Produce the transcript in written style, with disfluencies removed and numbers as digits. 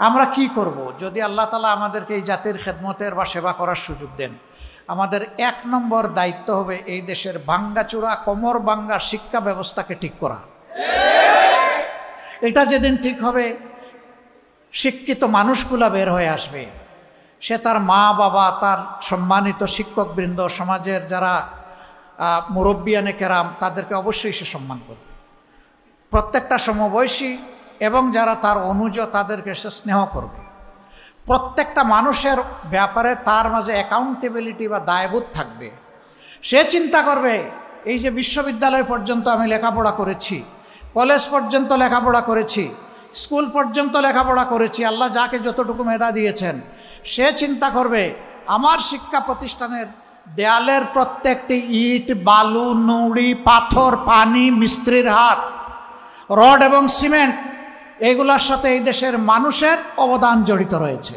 আমরা কি করব যদি আল্লাহ তাআলা আমাদেরকে এই জাতির খেদমতের বা সেবা করার সুযোগ দেন? আমাদের ১ নম্বর দায়িত্ব হবে এই দেশের ভাঙ্গাচোরা কোমর ভাঙ্গা শিক্ষা ব্যবস্থাকে ঠিক করা। এটা যেদিন ঠিক হবে, শিক্ষিত মানুষগুলা বের হয়ে আসবে। সে তার মা বাবা, তার সম্মানিত শিক্ষকবৃন্দ, সমাজের যারা মুরব্বিয়ানে কেরাম, তাদেরকে অবশ্যই সে সম্মান করবে। প্রত্যেকটা সমবয়সী এবং যারা তার অনুজ, তাদেরকে সে স্নেহ করবে। প্রত্যেকটা মানুষের ব্যাপারে তার মাঝে অ্যাকাউন্টেবিলিটি বা দায়বোধ থাকবে। সে চিন্তা করবে, এই যে বিশ্ববিদ্যালয় পর্যন্ত আমি লেখাপড়া করেছি, কলেজ পর্যন্ত লেখাপড়া করেছি, স্কুল পর্যন্ত লেখাপড়া করেছি, আল্লাহ যাকে যতটুকু মেধা দিয়েছেন, সে চিন্তা করবে আমার শিক্ষা প্রতিষ্ঠানের দেয়ালের প্রত্যেকটি ইট, বালু, নুড়ি, পাথর, পানি, মিস্ত্রির হাত, রড এবং সিমেন্ট, এগুলোর সাথে এই দেশের মানুষের অবদান জড়িত রয়েছে।